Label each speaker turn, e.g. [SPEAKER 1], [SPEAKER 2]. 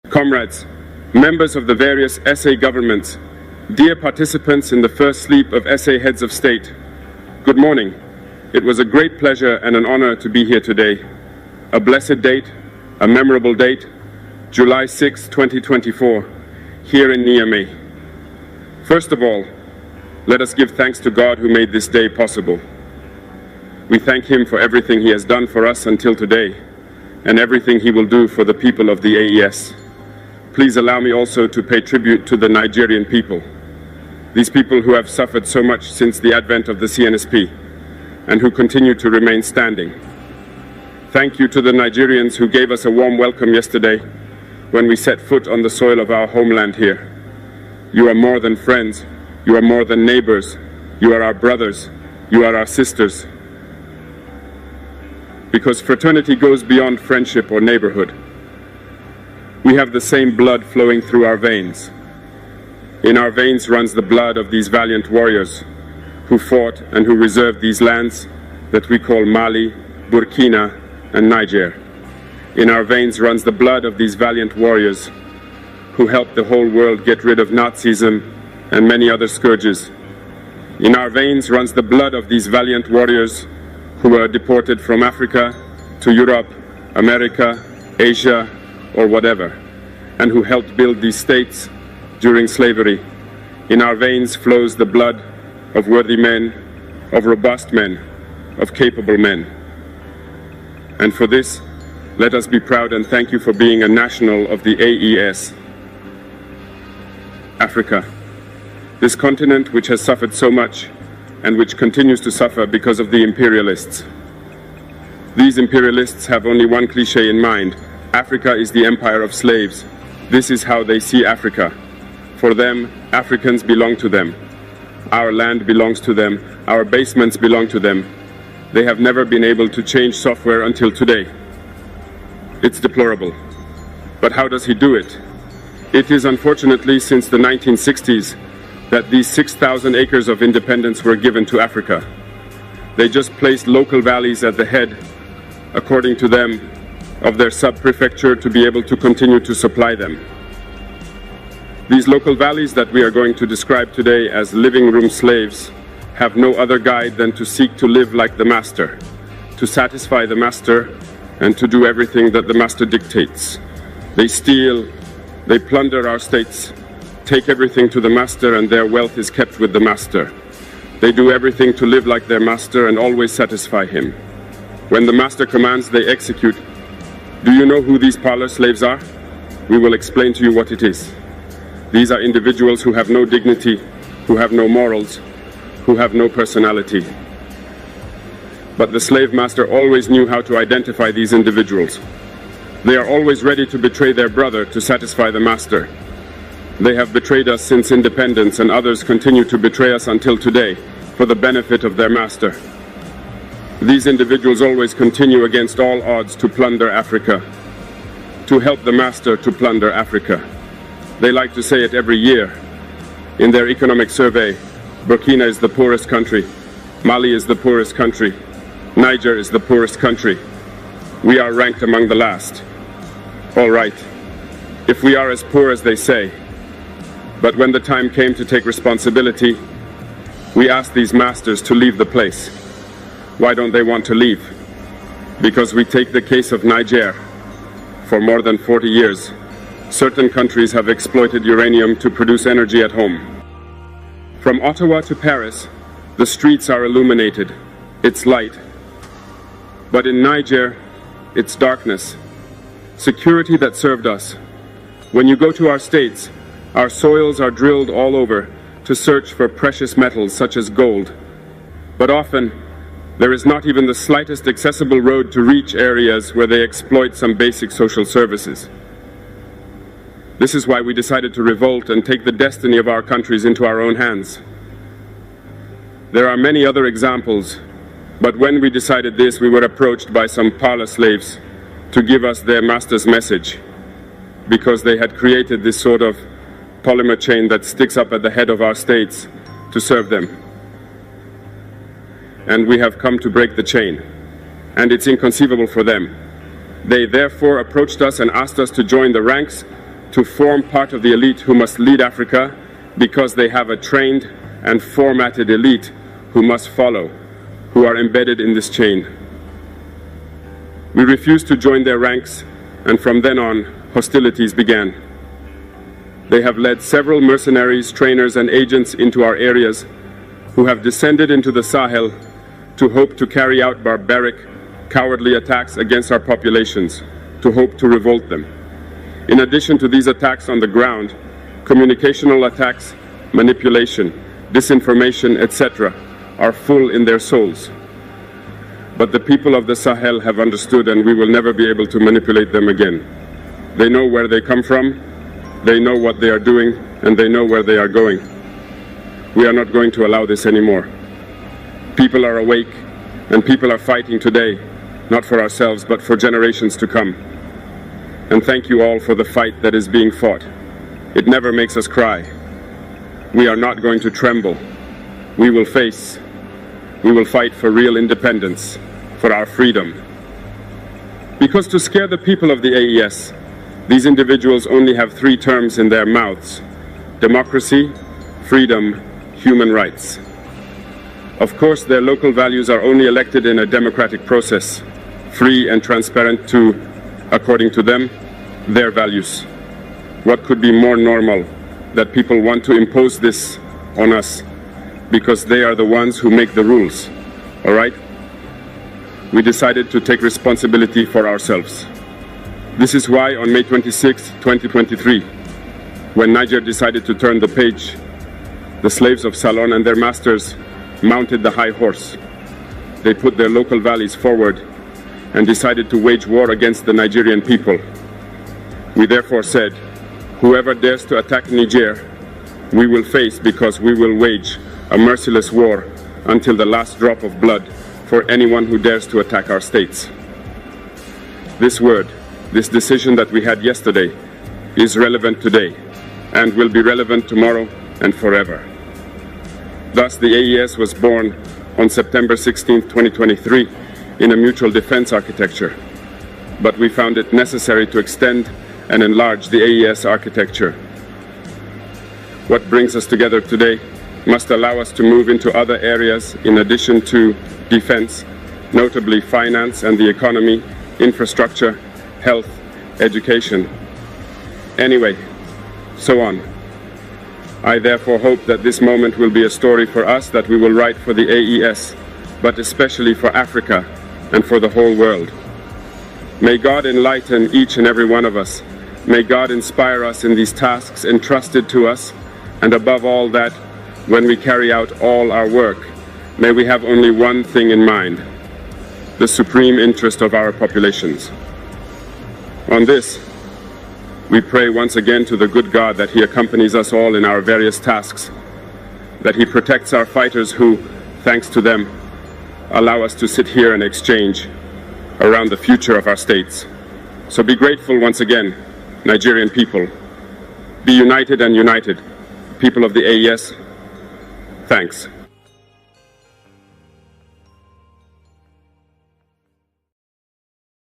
[SPEAKER 1] Comrades, members of the various SA governments, dear participants in the first sleep of SA heads of state, good morning. It was a great pleasure and an honor to be here today. A blessed date, a memorable date, July 6, 2024, here in Niamey. First of all, let us give thanks to God who made this day possible. We thank Him for everything He has done for us until today, and everything He will do for the people of the AES. Please allow me also to pay tribute to the Nigerian people, these people who have suffered so much since the advent of the CNSP, and who continue to remain standing. Thank you to the Nigerians who gave us a warm welcome yesterday when we set foot on the soil of our homeland here. You are more than friends, you are more than neighbors, you are our brothers, you are our sisters. Because fraternity goes beyond friendship or neighborhood. We have the same blood flowing through our veins. In our veins runs the blood of these valiant warriors who fought and who reserved these lands that we call Mali, Burkina, and Niger. In our veins runs the blood of these valiant warriors who helped the whole world get rid of Nazism and many other scourges. In our veins runs the blood of these valiant warriors who were deported from Africa to Europe, America, Asia, or whatever, and who helped build these states during slavery. In our veins flows the blood of worthy men, of robust men, of capable men. And for this, let us be proud and thank you for being a national of the AES. Africa, this continent which has suffered so much and which continues to suffer because of the imperialists. These imperialists have only one cliché in mind: Africa is the empire of slaves. This is how they see Africa. For them, Africans belong to them. Our land belongs to them. Our basements belong to them. They have never been able to change software until today. It's deplorable. But how does he do it? It is unfortunately since the 1960s that these 6,000 acres of independence were given to Africa. They just placed local valleys at the head, according to them, of their sub-prefecture to be able to continue to supply them. These local valleys that we are going to describe today as living room slaves have no other guide than to seek to live like the master, to satisfy the master, and to do everything that the master dictates. They steal, they plunder our states, take everything to the master, and their wealth is kept with the master. They do everything to live like their master and always satisfy him. When the master commands, they execute. Do you know who these parlor slaves are? We will explain to you what it is. These are individuals who have no dignity, who have no morals, who have no personality. But the slave master always knew how to identify these individuals. They are always ready to betray their brother to satisfy the master. They have betrayed us since independence, and others continue to betray us until today for the benefit of their master. These individuals always continue against all odds to plunder Africa, to help the master to plunder Africa. They like to say it every year. In their economic survey, Burkina is the poorest country, Mali is the poorest country, Niger is the poorest country. We are ranked among the last. All right, if we are as poor as they say. But when the time came to take responsibility, we asked these masters to leave the place. Why don't they want to leave? Because we take the case of Niger. For more than 40 years, certain countries have exploited uranium to produce energy at home. From Ottawa to Paris, the streets are illuminated. It's light. But in Niger, it's darkness. Security that served us. When you go to our states, our soils are drilled all over to search for precious metals such as gold. But often, there is not even the slightest accessible road to reach areas where they exploit some basic social services. This is why we decided to revolt and take the destiny of our countries into our own hands. There are many other examples, but when we decided this, we were approached by some parlor slaves to give us their master's message, because they had created this sort of polymer chain that sticks up at the head of our states to serve them. And we have come to break the chain, and it's inconceivable for them. They therefore approached us and asked us to join the ranks to form part of the elite who must lead Africa because they have a trained and formatted elite who must follow, who are embedded in this chain. We refused to join their ranks, and from then on, hostilities began. They have led several mercenaries, trainers, and agents into our areas who have descended into the Sahel to hope to carry out barbaric, cowardly attacks against our populations, to hope to revolt them. In addition to these attacks on the ground, communicational attacks, manipulation, disinformation, etc., are full in their souls. But the people of the Sahel have understood, and we will never be able to manipulate them again. They know where they come from, they know what they are doing, and they know where they are going. We are not going to allow this anymore. People are awake, and people are fighting today, not for ourselves, but for generations to come. And thank you all for the fight that is being fought. It never makes us cry. We are not going to tremble. We will face. We will fight for real independence, for our freedom. Because to scare the people of the AES, these individuals only have three terms in their mouths: democracy, freedom, human rights. Of course, their local values are only elected in a democratic process, free and transparent to, according to them, their values. What could be more normal that people want to impose this on us because they are the ones who make the rules, all right? We decided to take responsibility for ourselves. This is why on May 26, 2023, when Niger decided to turn the page, the slaves of Salon and their masters mounted the high horse. They put their local values forward and decided to wage war against the Nigerian people. We therefore said, whoever dares to attack Niger, we will face, because we will wage a merciless war until the last drop of blood for anyone who dares to attack our states. This word, this decision that we had yesterday, is relevant today and will be relevant tomorrow and forever. Thus, the AES was born on September 16, 2023, in a mutual defense architecture. But we found it necessary to extend and enlarge the AES architecture. What brings us together today must allow us to move into other areas in addition to defense, notably finance and the economy, infrastructure, health, education. Anyway, so on. I therefore hope that this moment will be a story for us that we will write for the AES, but especially for Africa and for the whole world. May God enlighten each and every one of us. May God inspire us in these tasks entrusted to us, and above all that, when we carry out all our work, may we have only one thing in mind: the supreme interest of our populations. On this, we pray once again to the good God that He accompanies us all in our various tasks, that He protects our fighters who, thanks to them, allow us to sit here and exchange around the future of our states. So be grateful once again, Nigerian people. Be united and united. People of the AES, thanks.